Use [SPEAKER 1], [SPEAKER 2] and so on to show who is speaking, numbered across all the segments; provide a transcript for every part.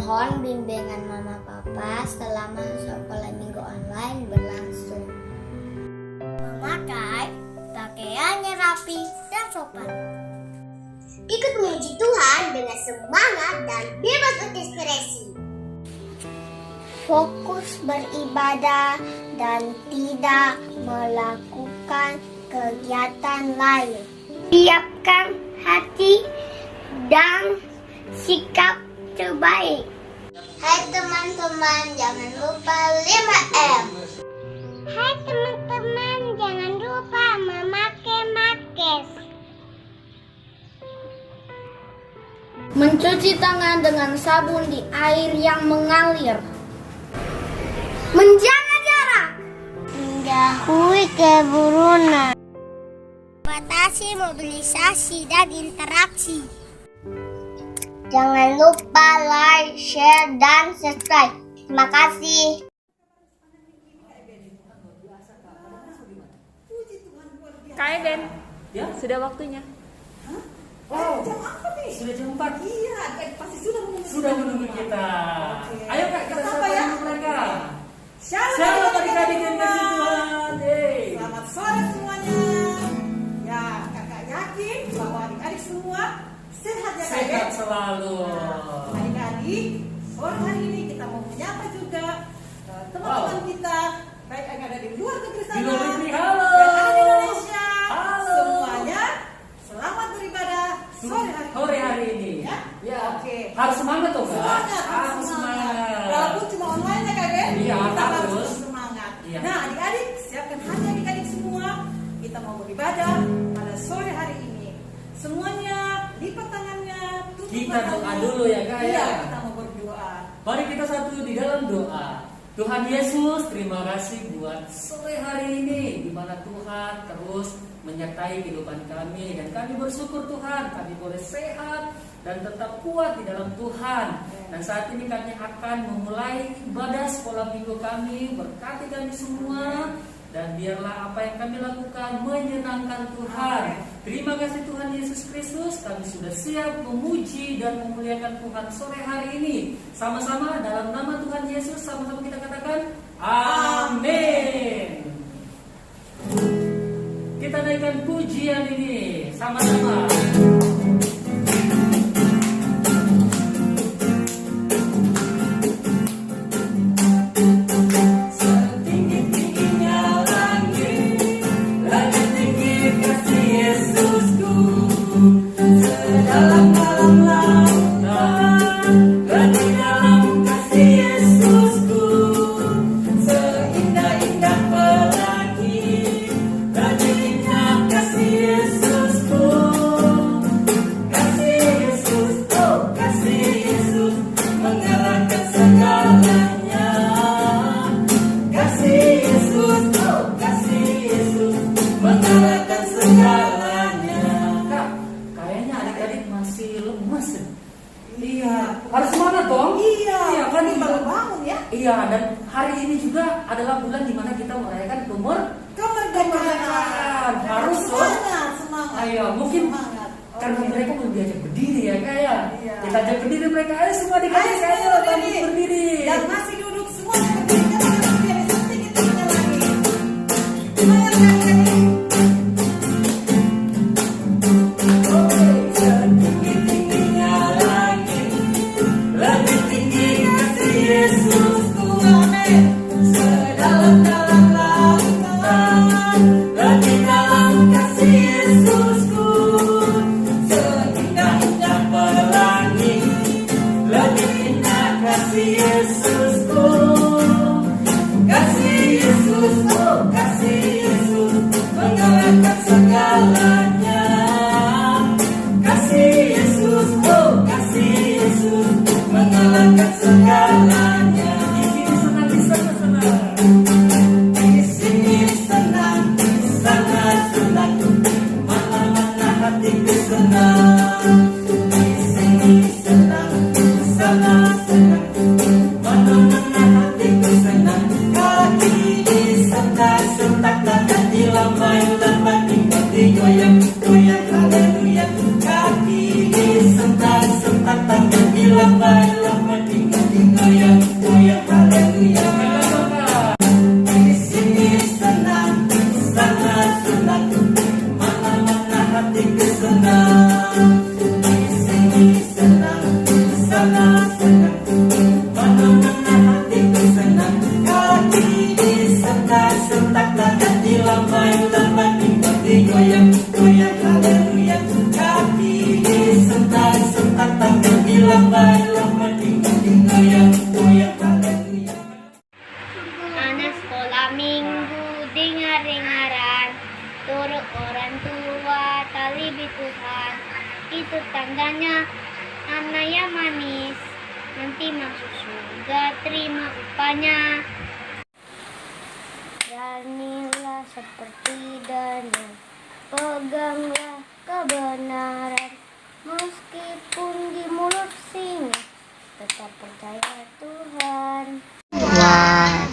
[SPEAKER 1] Mohon bimbingan Mama Papa selama sekolah minggu online berlangsung. Memakai pakaiannya rapi dan sopan. Ikut memuji Tuhan dengan semangat dan bebas berekspresi. Fokus beribadah dan tidak melakukan kegiatan lain. Siapkan hati dan sikap terbaik. Hai teman-teman, jangan lupa 5M. Hai teman-teman, jangan lupa memakai masker. Mencuci tangan dengan sabun di air yang mengalir. Menjaga jarak. Menjauhi kerumunan. Batasi mobilisasi dan interaksi. Jangan lupa like, share, dan subscribe. Terima kasih.
[SPEAKER 2] Kak Eden, ya sudah waktunya.
[SPEAKER 3] Oh, jam apa nih?
[SPEAKER 2] Sudah jam 4.
[SPEAKER 3] Iya, pasti
[SPEAKER 2] Sudah menunggu kita.
[SPEAKER 3] Oke.
[SPEAKER 2] Ayo Kak, kita sapa
[SPEAKER 3] ya
[SPEAKER 2] mereka.
[SPEAKER 3] Shalom
[SPEAKER 2] adik-adik yang kasih Tuhan.
[SPEAKER 3] Selamat sore semuanya. Ya, kakak yakin bahwa adik-adik semua sehat ya kak.
[SPEAKER 2] Sehat selalu.
[SPEAKER 3] Nah, adik-adik, sore hari ini kita mau menyapa juga teman-teman kita, baik yang ada di luar negeri sana,
[SPEAKER 2] Di luar negeri, halo.
[SPEAKER 3] yang ada di Indonesia.
[SPEAKER 2] Halo.
[SPEAKER 3] Semuanya selamat beribadah
[SPEAKER 2] Sore hari ini.
[SPEAKER 3] Ya. Oke.
[SPEAKER 2] Harus semangat toh, Kak?
[SPEAKER 3] Semangat,
[SPEAKER 2] Harus semangat.
[SPEAKER 3] Walaupun cuma online ya kak Ben.
[SPEAKER 2] Iya,
[SPEAKER 3] kita
[SPEAKER 2] harus.
[SPEAKER 3] semangat.
[SPEAKER 2] Iya.
[SPEAKER 3] Nah adik-adik, siapkan hati adik-adik semua. Kita mau beribadah pada sore hari ini. Semuanya lipat tangannya. Tutup
[SPEAKER 2] Kita doa
[SPEAKER 3] matanya.
[SPEAKER 2] dulu ya Kak
[SPEAKER 3] Iya,
[SPEAKER 2] ya.
[SPEAKER 3] kita mau berdoa.
[SPEAKER 2] Mari kita satu di dalam doa. Tuhan Yesus, terima kasih buat sore hari ini di mana Tuhan terus menyertai kehidupan kami, dan kami bersyukur Tuhan kami boleh sehat dan tetap kuat di dalam Tuhan. Dan saat ini kami akan memulai ibadah sekolah minggu kami. Berkati kami semua, dan biarlah apa yang kami lakukan menyenangkan Tuhan. Terima kasih Tuhan Yesus Kristus, kami sudah siap memuji dan memuliakan Tuhan sore hari ini. Sama-sama dalam nama Tuhan Yesus, sama-sama kita katakan amin. Kita naikkan pujian ini sama-sama. Harus semangat dong.
[SPEAKER 3] Iya,
[SPEAKER 2] kan
[SPEAKER 3] baru bangun ya.
[SPEAKER 2] Iya, dan hari ini juga adalah bulan dimana kita merayakan kemerdekaan. Harus dong.
[SPEAKER 3] Semangat.
[SPEAKER 2] Ayo, mungkin
[SPEAKER 3] semangat.
[SPEAKER 2] karena mereka belum diajak berdiri ya kayak.
[SPEAKER 3] Iya.
[SPEAKER 2] Kita ajak berdiri mereka. Ayo semua dikasih ayo berdiri.
[SPEAKER 3] Yang masih duduk semua berdiri. Jangan berdiri. Setinggi tingginya lagi. Semangat kali-kali.
[SPEAKER 4] Kaki disentak-sentak tangan dilambai-lambai.
[SPEAKER 1] nanti masuk surga terima upahnya. Beranilah seperti Daniel, peganglah kebenaran, meskipun di mulut singa, tetap percaya Tuhan.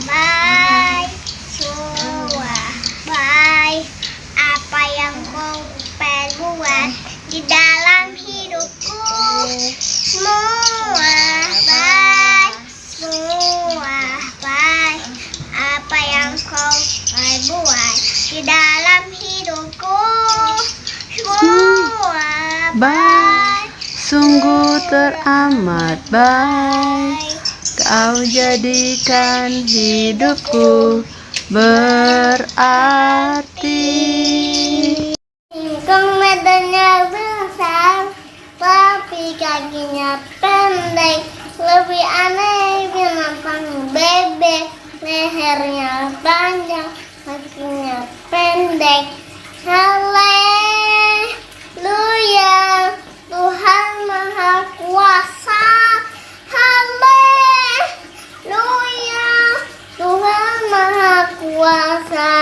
[SPEAKER 1] Bye semua, bye apa yang kau perbuat di dalam hidupku. Semua bye apa yang kau perbuat di dalam hidupku. Semua
[SPEAKER 4] Baik, sungguh teramat baik. Kau jadikan hidupku berarti.
[SPEAKER 1] Singkong badannya besar, tapi kakinya pendek. Lebih aneh binatang bebek, lehernya panjang, kakinya pendek. Haleluya, Tuhan Maha Kuasa. Haleluya, Tuhan Maha Kuasa.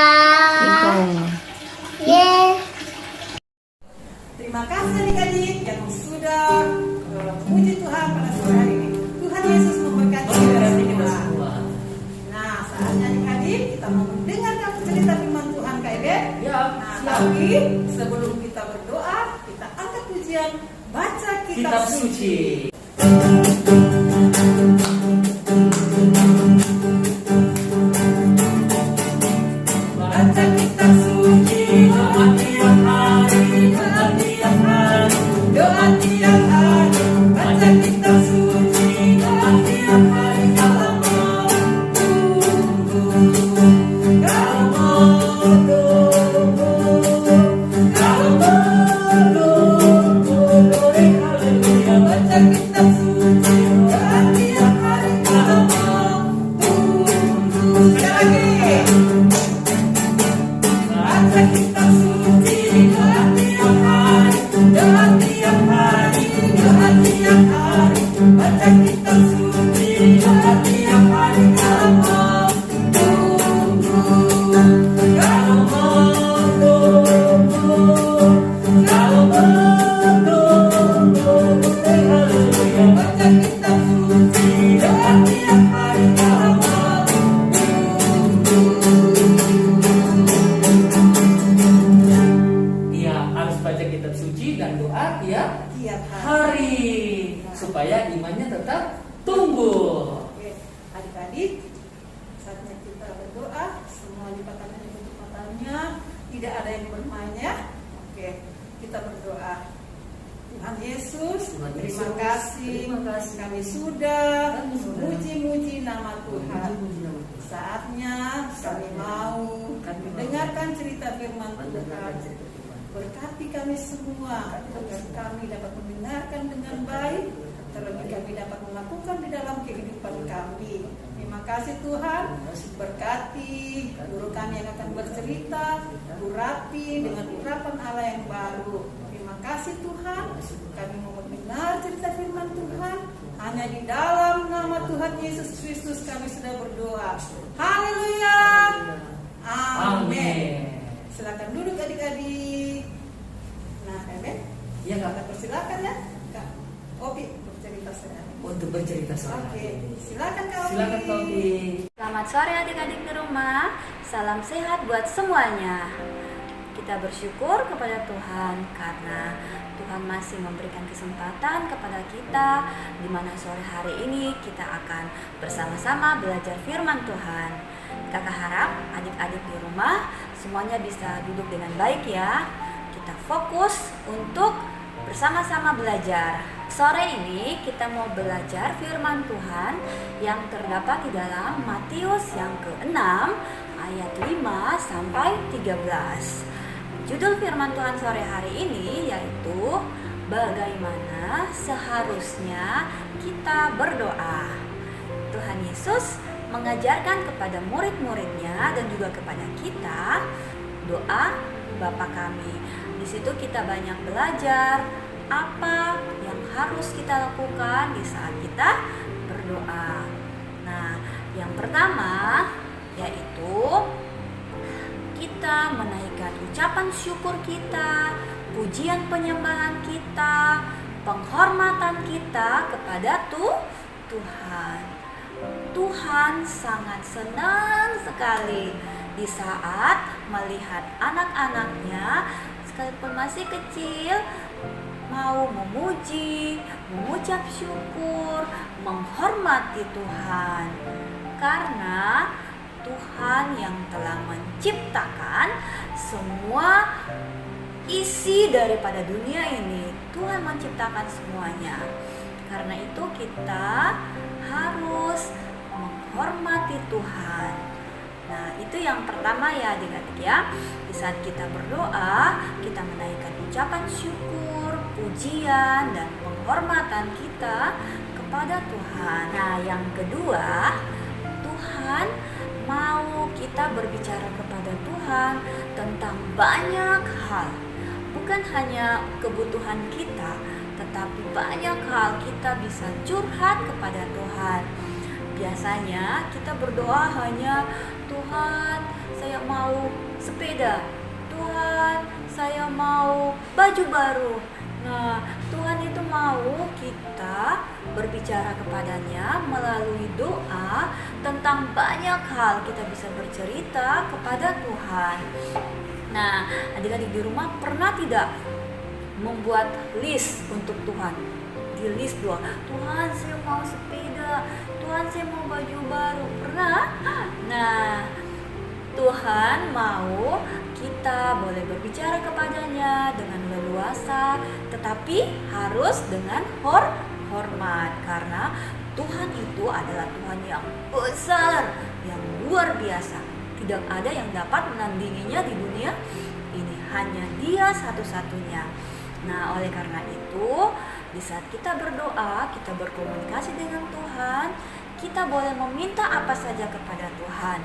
[SPEAKER 1] Yeah.
[SPEAKER 3] Terima kasih adik-adik yang sudah memuji Tuhan pada sore hari ini. Tuhan Yesus memberkati kita semua. Nah, saatnya adik-adik kita mau mendengarkan cerita firman Tuhan Kak Iben.
[SPEAKER 2] Ya,
[SPEAKER 3] Nah,
[SPEAKER 2] siap.
[SPEAKER 3] tapi sebelum kita berdoa, kita angkat pujian baca kitab suci. Baca kitab suci, doa tiap hari, doa tiap hari, doa tiap hari. Baca kitab suci, doa tiap hari. Kalau mau tunggu, kalau mau tunggu, kalau mau tunggu, glory haleluya. Baca kitab suci, doa tiap hari. Kalau mau tunggu, sekali lagi. Baca kitab suci, doa tiap hari, doa tiap hari, doa tiap hari. Baca kitab suci, doa tiap hari. Kalau mau tunggu, kalau mau tunggu, kalau mau tunggu, haleluya. Baca kitab suci, doa tiap hari. Kalau mau
[SPEAKER 2] Iya, harus baca kitab suci dan doa tiap
[SPEAKER 3] tiap hari.
[SPEAKER 2] hari supaya imannya tetap tumbuh.
[SPEAKER 3] Oke, adik-adik, saatnya kita berdoa. Semua lipatan yang tutup matanya, tidak ada yang bermain ya. Oke, kita berdoa. Tuhan Yesus,
[SPEAKER 2] Tuhan
[SPEAKER 3] terima
[SPEAKER 2] Yesus,
[SPEAKER 3] kasih.
[SPEAKER 2] terima kasih.
[SPEAKER 3] Kami sudah
[SPEAKER 2] Kami sudah
[SPEAKER 3] memuji-muji nama Tuhan.
[SPEAKER 2] Puji-puji nama Tuhan.
[SPEAKER 3] Saatnya kami mau mendengarkan cerita firman Tuhan. Berkati kami semua agar kami dapat mendengarkan dengan baik, terlebih kami dapat melakukan di dalam kehidupan kami. Terima kasih Tuhan. Berkati guru kami yang akan bercerita, urapi dengan urapan Allah yang baru. Terima kasih Tuhan. Kami mau mendengar cerita firman Tuhan. Hanya di dalam nama Tuhan Yesus Kristus kami sudah berdoa. Haleluya. Amin.
[SPEAKER 2] Amin.
[SPEAKER 3] Silakan duduk adik-adik. Nah, Amin.
[SPEAKER 2] Ya,
[SPEAKER 3] Kita
[SPEAKER 2] Kak.
[SPEAKER 3] persilakan ya, Kak Opi bercerita saya.
[SPEAKER 2] Untuk bercerita soal
[SPEAKER 3] Oke, silakan Kak Opi.
[SPEAKER 2] Silakan Kak Opi.
[SPEAKER 5] Selamat sore adik-adik di rumah. Salam sehat buat semuanya. Kita bersyukur kepada Tuhan karena Tuhan masih memberikan kesempatan kepada kita di mana sore hari ini kita akan bersama-sama belajar firman Tuhan. Kakak harap adik-adik di rumah semuanya bisa duduk dengan baik ya. Kita fokus untuk bersama-sama belajar. Sore ini kita mau belajar firman Tuhan yang terdapat di dalam Matius yang ke-6 ayat 5 sampai 13. Judul firman Tuhan sore hari ini yaitu bagaimana seharusnya kita berdoa. Tuhan Yesus mengajarkan kepada murid-muridnya dan juga kepada kita doa Bapa kami. Di situ kita banyak belajar apa yang harus kita lakukan di saat kita ucapan syukur kita, pujian penyembahan kita, penghormatan kita kepada Tuhan. Tuhan sangat senang sekali di saat melihat anak-anaknya sekalipun masih kecil mau memuji, mengucap syukur, menghormati Tuhan. Karena Tuhan yang telah menciptakan semua isi daripada dunia ini. Tuhan menciptakan semuanya. Karena itu kita harus menghormati Tuhan. Nah, itu yang pertama ya adik-adik ya. Di saat kita berdoa, kita menaikkan ucapan syukur, pujian, dan penghormatan kita kepada Tuhan. Nah, yang kedua, Tuhan mau kita berbicara kepada Tuhan tentang banyak hal. Bukan hanya kebutuhan kita, tetapi banyak hal kita bisa curhat kepada Tuhan. Biasanya kita berdoa hanya, Tuhan saya mau sepeda, Tuhan saya mau baju baru. Nah, Tuhan itu mau kita berbicara kepadanya melalui doa tentang banyak hal. Kita bisa bercerita kepada Tuhan. Nah, adik-adik di rumah pernah tidak membuat list untuk Tuhan? Di list doa, Tuhan saya mau sepeda, Tuhan saya mau baju baru. Pernah? Nah, Tuhan mau kita boleh berbicara kepadanya dengan leluasa, tetapi harus dengan hormat, karena Tuhan itu adalah Tuhan yang besar, yang luar biasa. Tidak ada yang dapat menandinginya di dunia ini, hanya Dia satu-satunya. Nah, oleh karena itu, di saat kita berdoa, kita berkomunikasi dengan Tuhan, kita boleh meminta apa saja kepada Tuhan.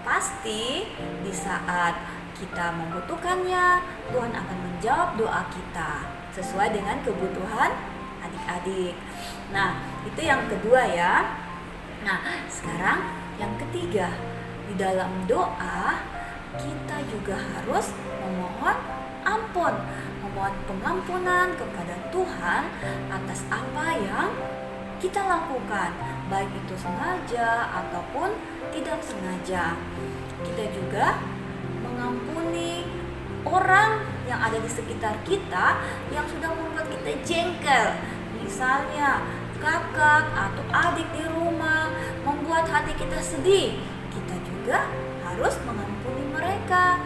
[SPEAKER 5] Pasti di saat kita membutuhkannya, Tuhan akan menjawab doa kita sesuai dengan kebutuhan adik-adik. Nah, itu yang kedua ya. Nah, sekarang yang ketiga, di dalam doa kita juga harus memohon ampun, memohon pengampunan kepada Tuhan atas apa yang kita lakukan, baik itu sengaja ataupun tidak sengaja. Kita juga mengampuni orang yang ada di sekitar kita yang sudah membuat kita jengkel. Misalnya kakak atau adik di rumah membuat hati kita sedih, kita juga harus mengampuni mereka.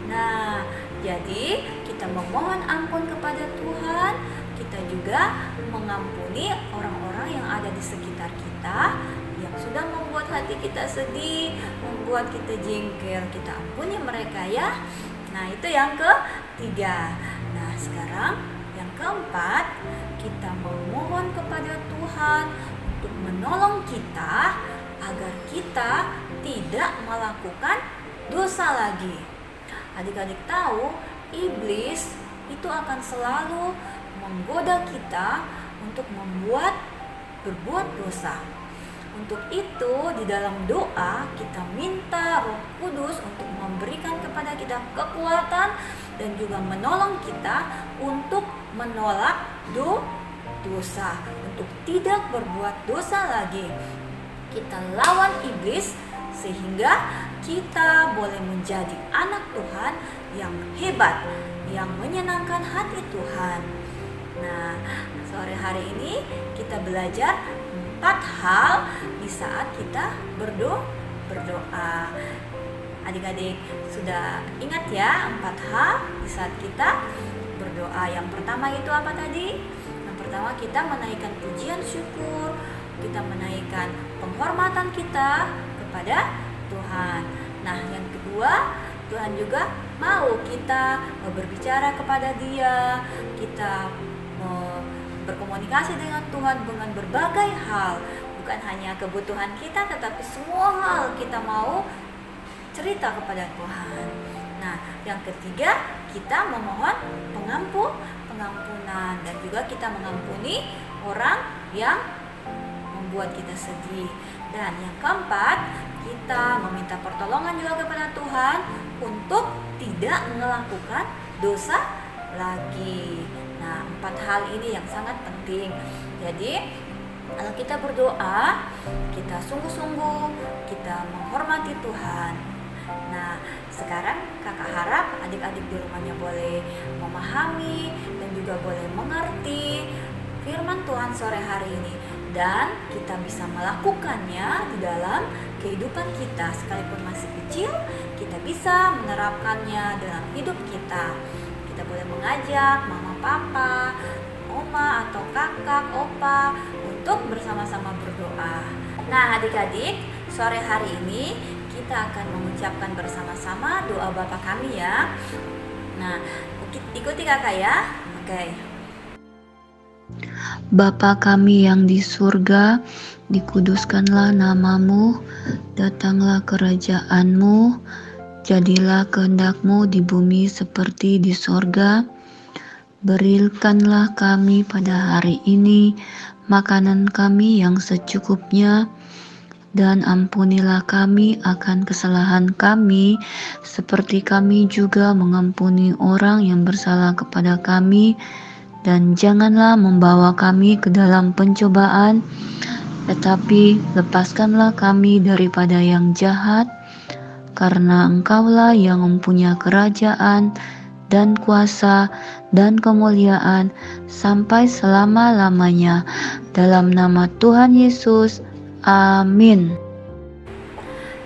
[SPEAKER 5] Nah, jadi kita memohon ampun kepada Tuhan, kita juga mengampuni orang-orang yang ada di sekitar kita yang sudah membuat hati kita sedih, membuat kita jengkel. Kita ampuni mereka ya. Nah, itu yang ketiga. Nah, sekarang yang keempat, kita memohon kepada Tuhan untuk menolong kita agar kita tidak melakukan dosa lagi. Adik-adik tahu, iblis itu akan selalu menggoda kita untuk berbuat dosa. Untuk itu di dalam doa kita minta Roh Kudus untuk memberikan kepada kita kekuatan dan juga menolong kita untuk menolak dosa, untuk tidak berbuat dosa lagi. Kita lawan iblis sehingga kita boleh menjadi anak Tuhan yang hebat, yang menyenangkan hati Tuhan. Nah, sore hari ini kita belajar 4 hal di saat kita berdoa. Adik-adik sudah ingat ya 4 hal di saat kita berdoa. Yang pertama itu apa tadi? Yang pertama kita menaikkan pujian syukur, kita menaikkan penghormatan kita kepada Tuhan. Nah, yang kedua, Tuhan juga mau kita berbicara kepada Dia, kita berkomunikasi dengan Tuhan dengan berbagai hal, bukan hanya kebutuhan kita, tetapi semua hal kita mau cerita kepada Tuhan. Nah, yang ketiga, kita memohon pengampunan dan juga kita mengampuni orang yang membuat kita sedih. Dan yang keempat, kita meminta pertolongan juga kepada Tuhan untuk tidak melakukan dosa lagi. Nah, 4 hal ini yang sangat penting. Jadi, kalau kita berdoa, kita sungguh-sungguh, kita menghormati Tuhan. Nah, sekarang kakak harap adik-adik di rumahnya boleh memahami dan juga boleh mengerti firman Tuhan sore hari ini, dan kita bisa melakukannya di dalam kehidupan kita. Sekalipun masih kecil, kita bisa menerapkannya dalam hidup kita. Kita boleh mengajak mama, papa, oma atau kakak, opa untuk bersama-sama berdoa. Nah, adik-adik, sore hari ini kita akan mengucapkan bersama-sama doa Bapa kami ya. Nah, ikuti kakak ya. Oke.
[SPEAKER 4] Bapa kami yang di surga, dikuduskanlah namamu, datanglah kerajaanmu, jadilah kehendak-Mu di bumi seperti di surga. Berikanlah kami pada hari ini makanan kami yang secukupnya, dan ampunilah kami akan kesalahan kami, seperti kami juga mengampuni orang yang bersalah kepada kami. Dan janganlah membawa kami ke dalam pencobaan, tetapi lepaskanlah kami daripada yang jahat, karena Engkaulah yang mempunyai kerajaan dan kuasa dan kemuliaan sampai selama-lamanya. Dalam nama Tuhan Yesus, amin.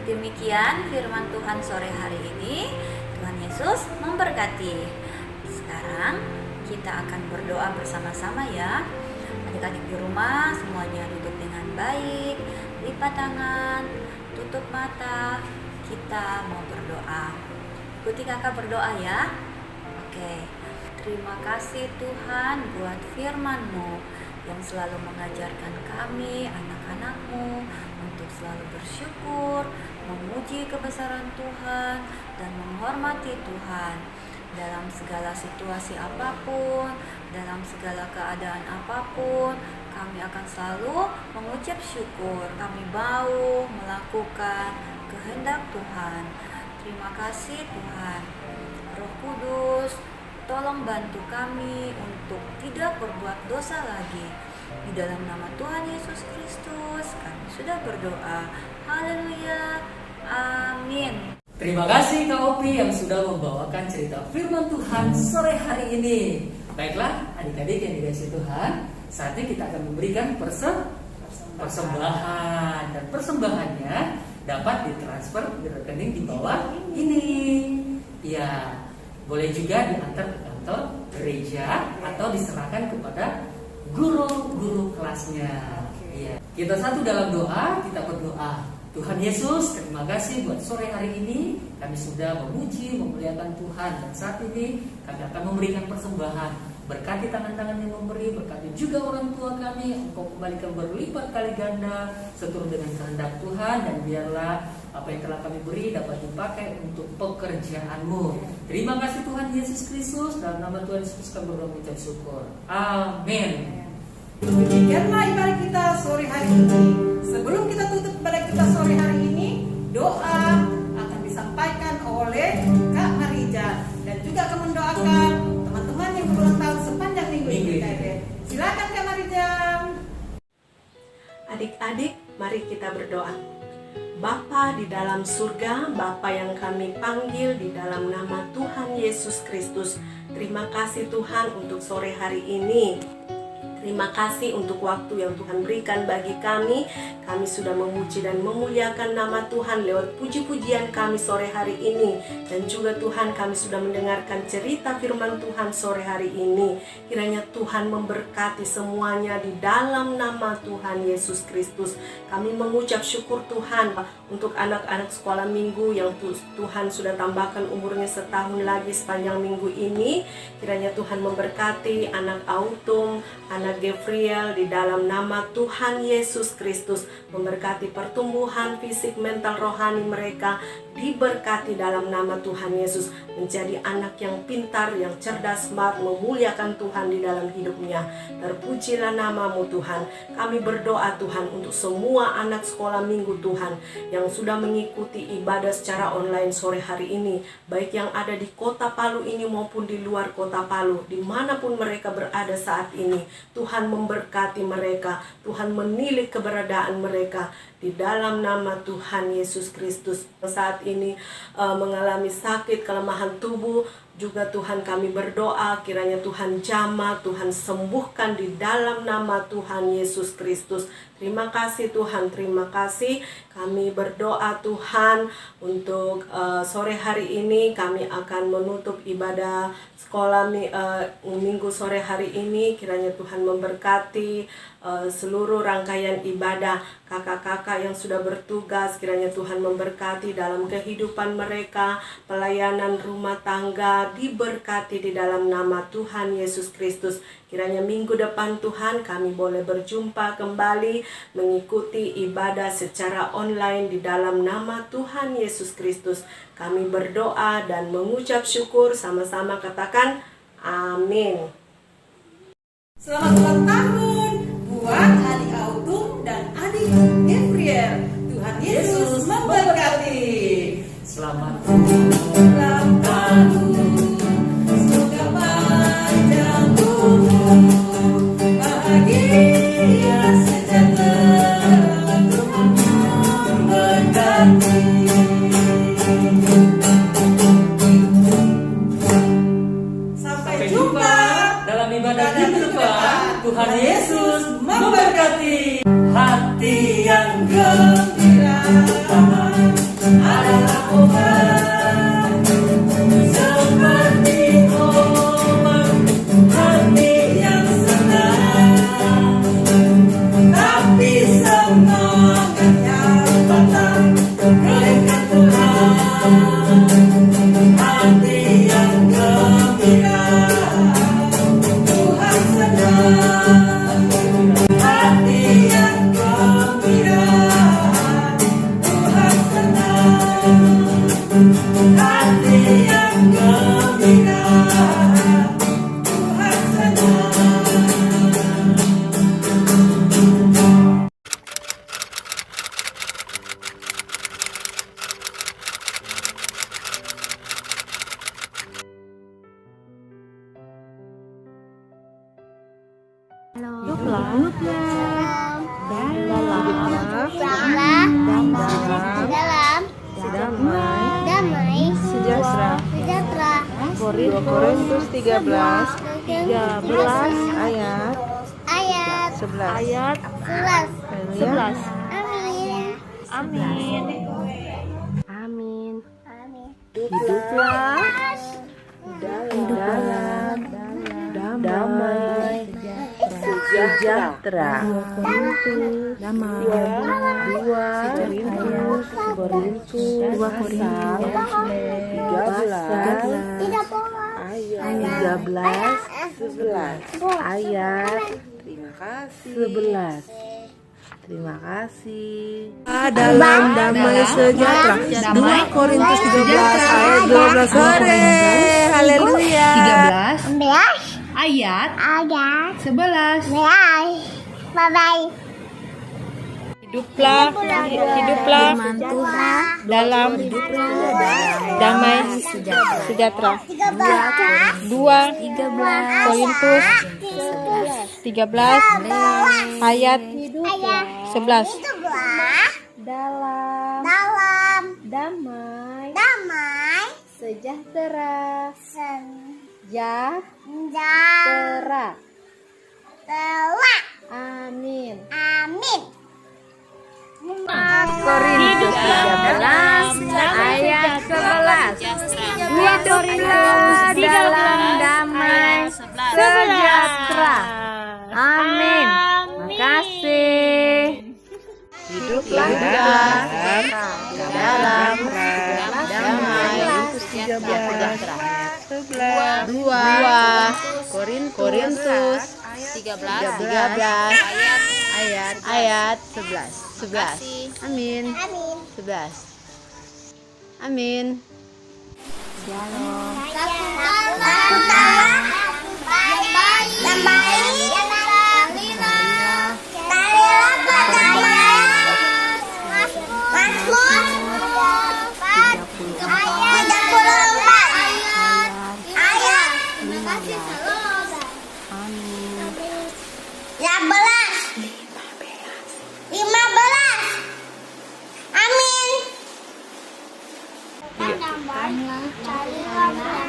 [SPEAKER 5] Demikian firman Tuhan sore hari ini. Tuhan Yesus memberkati. Sekarang kita akan berdoa bersama-sama ya. Adik-adik di rumah semuanya duduk dengan baik, lipat tangan, tutup mata. Kita mau berdoa. Ikuti kakak berdoa ya. Oke. Terima kasih Tuhan buat firman-Mu yang selalu mengajarkan kami, anak-anak-Mu, untuk selalu bersyukur, memuji kebesaran Tuhan, dan menghormati Tuhan. Dalam segala situasi apapun, dalam segala keadaan apapun, kami akan selalu mengucap syukur. Kami mau melakukan kehendak Tuhan. Terima kasih Tuhan. Roh Kudus, tolong bantu kami untuk tidak berbuat dosa lagi. Di dalam nama Tuhan Yesus Kristus, kami sudah berdoa. Haleluya. Amin.
[SPEAKER 2] Terima kasih Kak Opi yang sudah membawakan cerita firman Tuhan sore hari ini. Baiklah adik-adik yang dikasihi Tuhan, saatnya kita akan memberikan persembahan. Dan persembahannya dapat ditransfer di rekening di bawah ini. Ya, boleh juga diantar ke kantor gereja atau diserahkan kepada guru-guru kelasnya. Ya. Kita satu dalam doa, kita berdoa. Tuhan Yesus, terima kasih buat sore hari ini. Kami sudah memuji, memuliakan Tuhan. Dan saat ini kami akan memberikan persembahan. Berkati tangan-tangan yang memberi, berkati juga orang tua kami. Engkau kembalikan berlipat kali ganda seturut dengan kehendak Tuhan. Dan biarlah apa yang telah kami beri dapat dipakai untuk pekerjaan-Mu. Terima kasih Tuhan Yesus Kristus. Dalam nama Tuhan Yesus kami berdoa mengucap syukur. Amin.
[SPEAKER 3] Demikianlah ibadah kita sore hari ini. Sebelum kita tutup ibadah kita sore hari ini, doa akan disampaikan oleh Kak Marija dan juga akan mendoakan teman-teman yang berulang tahun sepanjang minggu ini. Silakan Kak Marija.
[SPEAKER 6] Adik-adik, mari kita berdoa. Bapa di dalam surga, Bapa yang kami panggil di dalam nama Tuhan Yesus Kristus. Terima kasih Tuhan untuk sore hari ini. Terima kasih untuk waktu yang Tuhan berikan bagi kami. Kami sudah memuji dan memuliakan nama Tuhan lewat puji-pujian kami sore hari ini. Dan juga Tuhan, kami sudah mendengarkan cerita firman Tuhan sore hari ini. Kiranya Tuhan memberkati semuanya di dalam nama Tuhan Yesus Kristus. Kami mengucap syukur Tuhan untuk anak-anak sekolah minggu yang Tuhan sudah tambahkan umurnya setahun lagi sepanjang minggu ini. Kiranya Tuhan memberkati anak Autum, anak anak-anak Gabriel di dalam nama Tuhan Yesus Kristus. Memberkati pertumbuhan fisik, mental, rohani mereka, diberkati dalam nama Tuhan Yesus. Menjadi anak yang pintar, yang cerdas, smart, memuliakan Tuhan di dalam hidupnya. Terpujilah namamu Tuhan. Kami berdoa Tuhan untuk semua anak sekolah minggu Tuhan yang sudah mengikuti ibadah secara online sore hari ini, baik yang ada di kota Palu ini maupun di luar kota Palu, dimanapun mereka berada saat ini. Tuhan memberkati mereka, Tuhan menilik keberadaan mereka di dalam nama Tuhan Yesus Kristus. Saat ini mengalami sakit, kelemahan tubuh juga Tuhan, kami berdoa kiranya Tuhan jamah, Tuhan sembuhkan di dalam nama Tuhan Yesus Kristus. Terima kasih Tuhan, terima kasih. Kami berdoa Tuhan untuk sore hari ini kami akan menutup ibadah sekolah minggu sore hari ini. Kiranya Tuhan memberkati seluruh rangkaian ibadah kakak-kakak yang sudah bertugas. Kiranya Tuhan memberkati dalam kehidupan mereka, pelayanan rumah tangga diberkati di dalam nama Tuhan Yesus Kristus. Kiranya minggu depan Tuhan kami boleh berjumpa kembali mengikuti ibadah secara online di dalam nama Tuhan Yesus Kristus. Kami berdoa dan mengucap syukur, sama-sama katakan amin.
[SPEAKER 3] Selamat ulang tahun buat adik Autum dan adik Gabriel. Tuhan Yesus memberkati.
[SPEAKER 2] Selamat
[SPEAKER 3] Ulang tahun, semoga panjang umur, bahagia sejahtera, Tuhan memberkati. Sampai jumpa
[SPEAKER 2] dalam ibadah minggu depan. Tuhan Yesus memberkati. Hati yang
[SPEAKER 3] Gembira adalah obat,
[SPEAKER 2] seperti obat, hati yang senang,
[SPEAKER 3] tapi semangat yang patah berikan Tuhan. Hati yang gembira, Tuhan senang. Hati yang gembira, Tuhan senang. Hati yang gembira, Tuhan senang.
[SPEAKER 1] Damai, sejahtera.
[SPEAKER 7] Korintus 13 ayat 11.
[SPEAKER 1] Amin.
[SPEAKER 7] Hiduplah dalam damai sejahtera. 2 Korintus 11 11. Terima kasih. Dalam damai sejahtera. 2 Korintus 13 ayat 12 sore. Haleluya.
[SPEAKER 1] 11
[SPEAKER 7] Ayat 11.
[SPEAKER 1] Bye-bye.
[SPEAKER 7] Hiduplah dalam damai sejahtera. 2 Korintus 13 ayat 11.
[SPEAKER 1] Dalam
[SPEAKER 7] Damai
[SPEAKER 1] sejahtera.
[SPEAKER 7] Amin.
[SPEAKER 1] Korintus
[SPEAKER 7] 13 ayat 11. Hiduplah dalam damai sejahtera. Amin. Makasih. Hiduplah dalam damai sejahtera. 2 Korintus ayat 11. Amin. 11. Amin.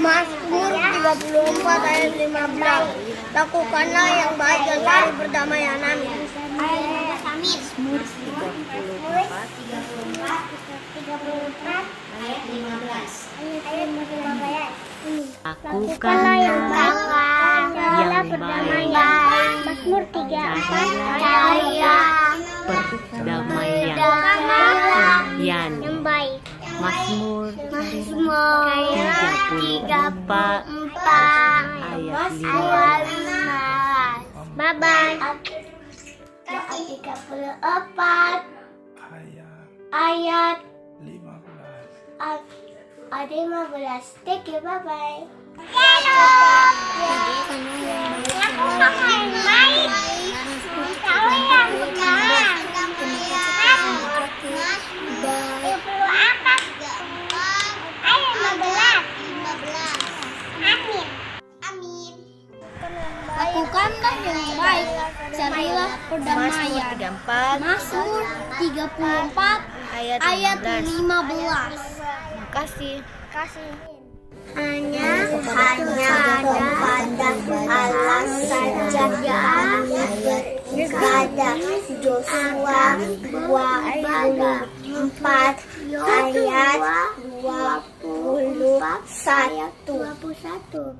[SPEAKER 1] Mazmur 34 ayat 15. Lakukanlah yang baik dan cari perdamaian. Amin. Mazmur 34 ayat 15.
[SPEAKER 7] Lakukanlah yang baik,
[SPEAKER 1] Mazmur 34 ayat
[SPEAKER 7] perdamaian.
[SPEAKER 1] yang baik.
[SPEAKER 7] Mazmur
[SPEAKER 1] 34
[SPEAKER 7] ayat
[SPEAKER 1] 15. Bye bye. 34 ayat 15. Thank you, bye bye. Lakukanlah yang baik, carilah perdamaian. Mazmur 34 ayat 15.
[SPEAKER 7] Makasih.
[SPEAKER 1] Hanya kepada Allah saja kami beribadah. Yosua 24 ayat 21.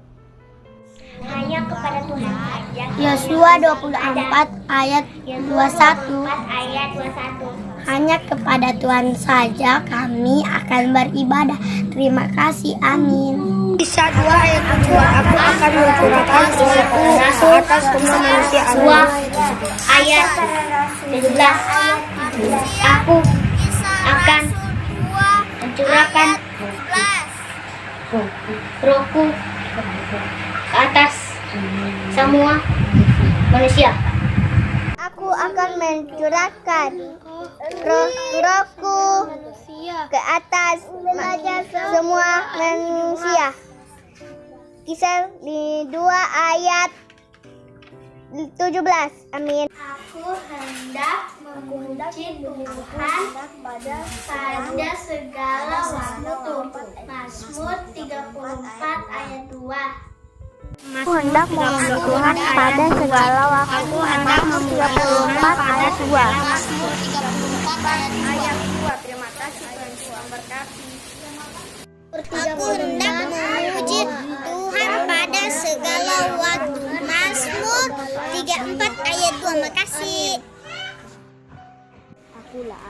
[SPEAKER 1] Hanya kepada Tuhan saja. Yosua 24 ayat 21. Hanya kepada Tuhan saja kami akan beribadah. Terima kasih, amin. Kisah 2 ayat 2. Aku akan mencurahkan Rohku atas semua manusia. Ayat 17. Aku akan mencurahkan Rohku atas semua manusia. Aku akan mencurahkan Rohku ke atas semua manusia. Kisah 2 ayat 17. Amin. Aku hendak memuji Tuhan pada segala waktu. Mazmur 34 ayat 2. Aku hendak memuji Tuhan pada segala waktu. Aku hendak memuji 34 ayat 2. Mazmur 34 ayat 2. Terima kasih Tuhan memberkati. Aku hendak memuji Tuhan pada segala waktu. Mazmur 34 ayat 2. Makasih.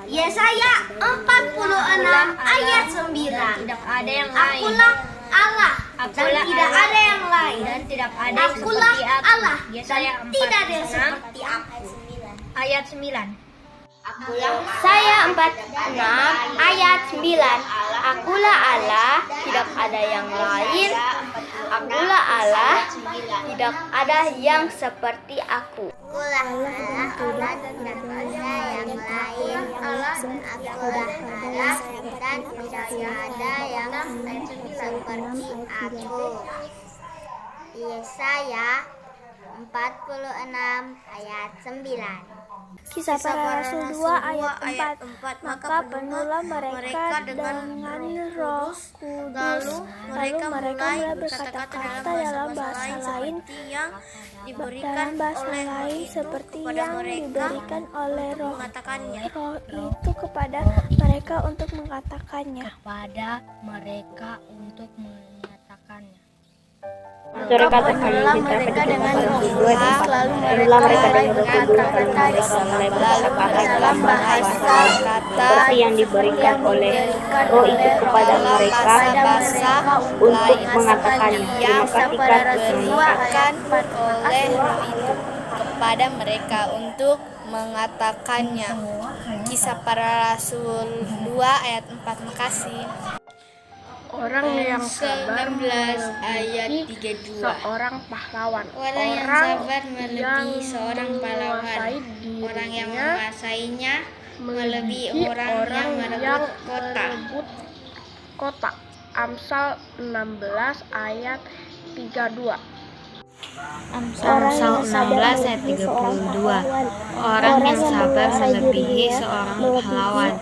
[SPEAKER 1] Yesaya 46 ayat 9. Tidak ada yang lain. Akulah Allah dan tidak ada yang lain. Dan tidak ada akulah Allah dan tidak ada yang seperti aku. Ayat 9. Saya 46 ayat 9. Akulah Allah, tidak ada yang lain. Akulah Allah, tidak ada yang seperti aku. Akulah Allah, tidak ada yang lain. Allah akulah Allah, dan tidak ada yang seperti aku. Yesaya 46 ayat 9. Kisah para Rasul 2 ayat 4. Maka penuhlah mereka dengan Roh Kudus. Lalu mereka mulai berkata-kata dalam bahasa lain seperti yang diberikan oleh Roh itu kepada mereka untuk mengatakannya. Penuhlah mereka dengan Roh Kudus, lalu mereka berkata-kata dalam bahasa
[SPEAKER 8] seperti yang diberikan oleh Roh itu kepada mereka untuk mengatakannya. Terima kasih Kak.
[SPEAKER 9] kepada mereka untuk mengatakannya. Kisah Para Rasul 2 ayat 4. Makasih.
[SPEAKER 10] Orang yang sabar
[SPEAKER 1] 19 ayat 32.
[SPEAKER 10] seorang pahlawan.
[SPEAKER 1] Orang yang sabar melebihi seorang pahlawan. Orang yang menguasainya melebihi orang yang merebut
[SPEAKER 10] kota. Amsal 16 ayat 32.
[SPEAKER 7] Amsal 16 ayat 32. Orang yang sabar melebihi seorang pahlawan.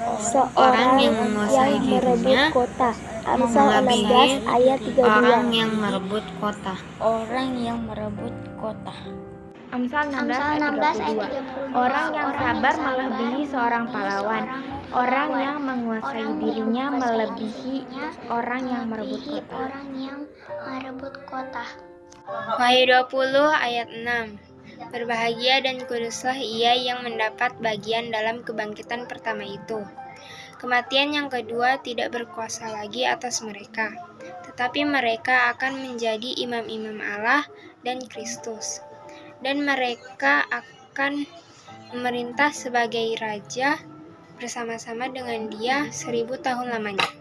[SPEAKER 7] Orang yang menguasai dirinya melebihi orang yang merebut kota.
[SPEAKER 8] Orang yang merebut kota.
[SPEAKER 11] Amsal 16 ayat 32. Orang yang sabar melebihi seorang pahlawan. Orang yang menguasai dirinya melebihi orang yang merebut kota.
[SPEAKER 8] Wahyu 20 ayat 6. Berbahagia dan kuduslah ia yang mendapat bagian dalam kebangkitan pertama itu. Kematian yang kedua tidak berkuasa lagi atas mereka, tetapi mereka akan menjadi imam-imam Allah dan Kristus. Dan mereka akan memerintah sebagai raja bersama-sama dengan Dia 1000 tahun lamanya.